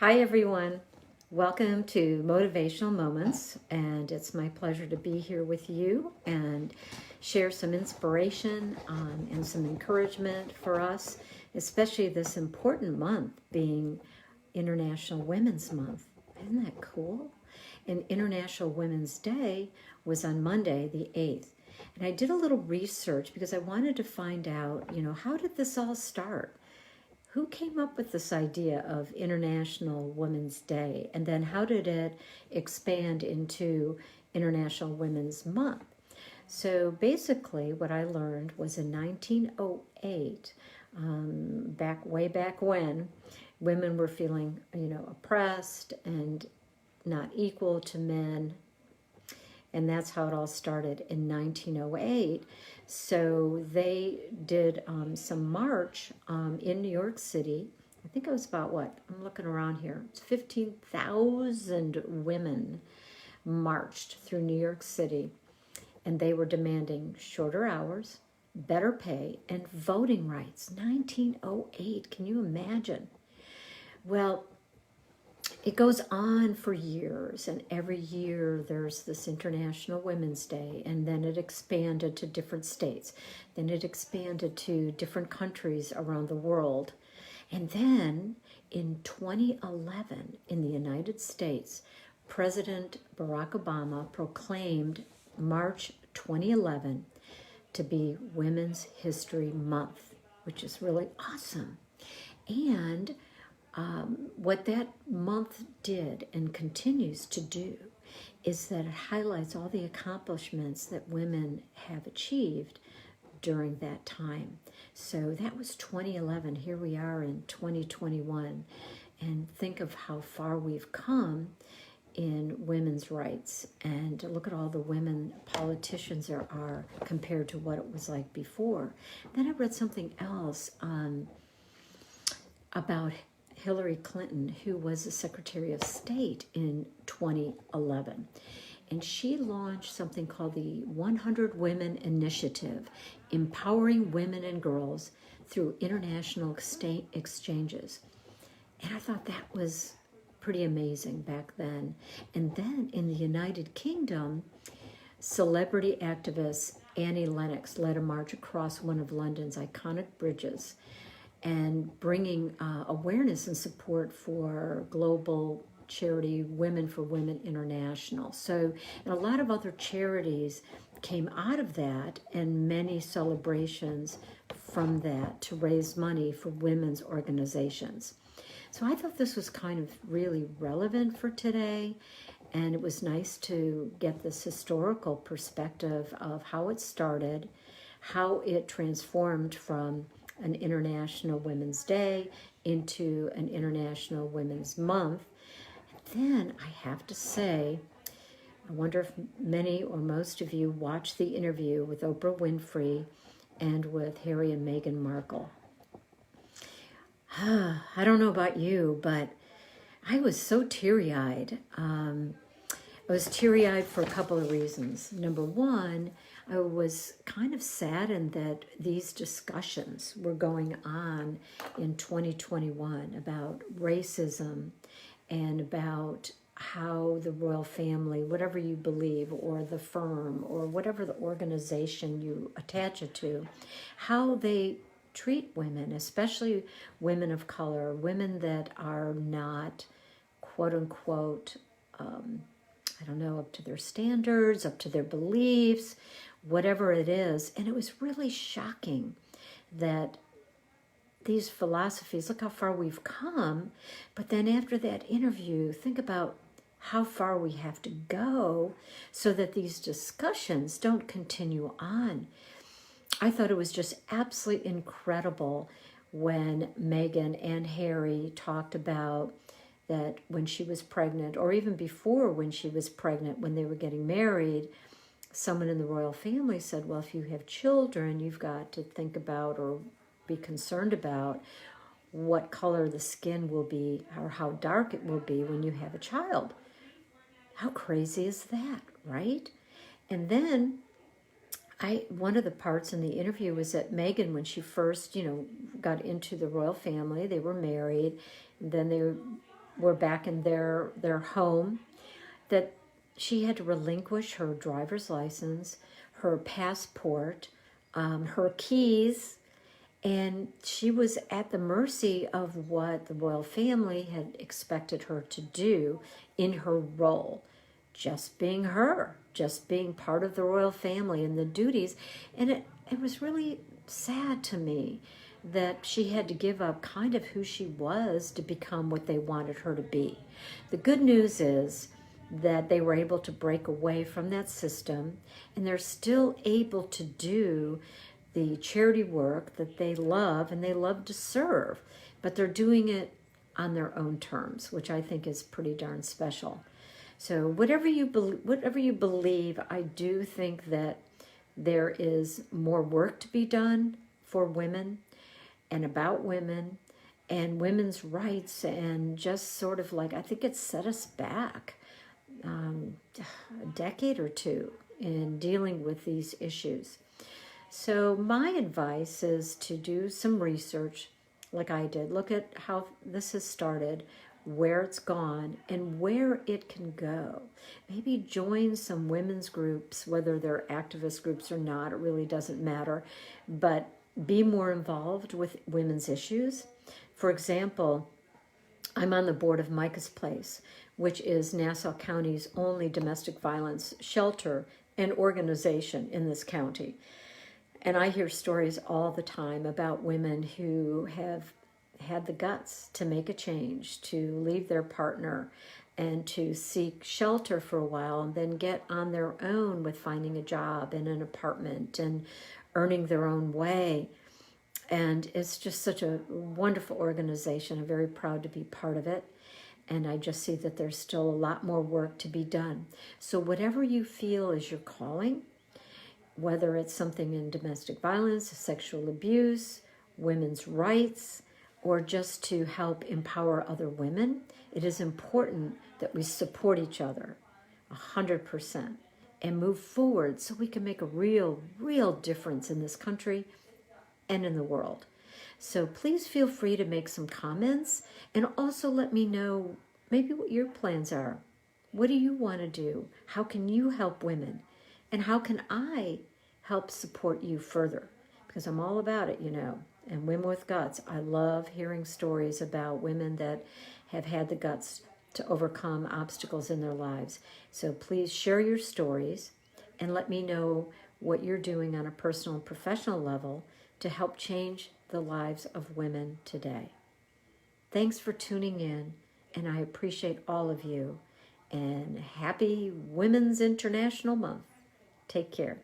Hi, everyone. Welcome to Motivational Moments, and it's my pleasure to be here with you and share some inspiration and some encouragement for us, especially this important month being International Women's Month. Isn't that cool? And International Women's Day was on Monday, the 8th. And I did a little research because I wanted to find out, how did this all start? Who came up with this idea of International Women's Day? And then how did it expand into International Women's Month? So basically, what I learned was in 1908, way back when, women were feeling, oppressed and not equal to men. And that's how it all started in 1908. So they did some march in New York City. I think it was about I'm looking around here. It's 15,000 women marched through New York City, and they were demanding shorter hours, better pay, and voting rights. 1908, can you imagine? Well, it goes on for years, and every year there's this International Women's Day, and then it expanded to different states. Then it expanded to different countries around the world. And then in 2011, in the United States, President Barack Obama proclaimed March 2011 to be Women's History Month, which is really awesome. And what that month did and continues to do is that it highlights all the accomplishments that women have achieved during that time. So that was 2011. Here we are in 2021. And think of how far we've come in women's rights. And look at all the women politicians there are compared to what it was like before. Then I read something else about Hillary Clinton, who was the Secretary of State in 2011. And she launched something called the 100 Women Initiative, empowering women and girls through international exchanges. And I thought that was pretty amazing back then. And then in the United Kingdom, celebrity activist Annie Lennox led a march across one of London's iconic bridges, and bringing awareness and support for global charity Women for Women International. So, and a lot of other charities came out of that, and many celebrations from that to raise money for women's organizations. So I thought this was kind of really relevant for today, and it was nice to get this historical perspective of how it started, how it transformed from an International Women's Day into an International Women's Month. And then I have to say, I wonder if many or most of you watched the interview with Oprah Winfrey and with Harry and Meghan Markle. I don't know about you, but I was so teary-eyed. I was teary-eyed for a couple of reasons. Number one, I was kind of saddened that these discussions were going on in 2021 about racism and about how the royal family, whatever you believe, or the firm, or whatever the organization you attach it to, how they treat women, especially women of color, women that are not, quote unquote, up to their standards, up to their beliefs, whatever it is. And it was really shocking that these philosophies, look how far we've come, but then after that interview, think about how far we have to go so that these discussions don't continue on. I thought it was just absolutely incredible when Meghan and Harry talked about that when she was pregnant, or even before when she was pregnant, when they were getting married, someone in the royal family said, well, if you have children, you've got to think about or be concerned about what color the skin will be or how dark it will be when you have a child. How crazy is that, right? And then one of the parts in the interview was that Meghan, when she first, got into the royal family, they were married, and then they were back in their home, that she had to relinquish her driver's license, her passport, her keys, and she was at the mercy of what the royal family had expected her to do in her role, just being her, just being part of the royal family and the duties. And it was really sad to me that she had to give up kind of who she was to become what they wanted her to be. The good news is that they were able to break away from that system, and they're still able to do the charity work that they love and they love to serve, but they're doing it on their own terms, which I think is pretty darn special. So whatever you believe, I do think that there is more work to be done for women and about women and women's rights, and just sort of like, I think it's set us back a decade or two in dealing with these issues. So my advice is to do some research like I did. Look at how this has started, where it's gone, and where it can go. Maybe join some women's groups, whether they're activist groups or not, it really doesn't matter, but be more involved with women's issues. For example, I'm on the board of Micah's Place, which is Nassau County's only domestic violence shelter and organization in this county. And I hear stories all the time about women who have had the guts to make a change, to leave their partner and to seek shelter for a while and then get on their own with finding a job and an apartment and earning their own way. And it's just such a wonderful organization. I'm very proud to be part of it. And I just see that there's still a lot more work to be done. So whatever you feel is your calling, whether it's something in domestic violence, sexual abuse, women's rights, or just to help empower other women, it is important that we support each other 100% and move forward so we can make a real difference in this country and in the world. So please feel free to make some comments and also let me know maybe what your plans are. What do you want to do? How can you help women? And how can I help support you further? Because I'm all about it, And Women with Guts, I love hearing stories about women that have had the guts to overcome obstacles in their lives. So please share your stories and let me know what you're doing on a personal and professional level to help change the lives of women today. Thanks for tuning in, and I appreciate all of you. And happy Women's International Month. Take care.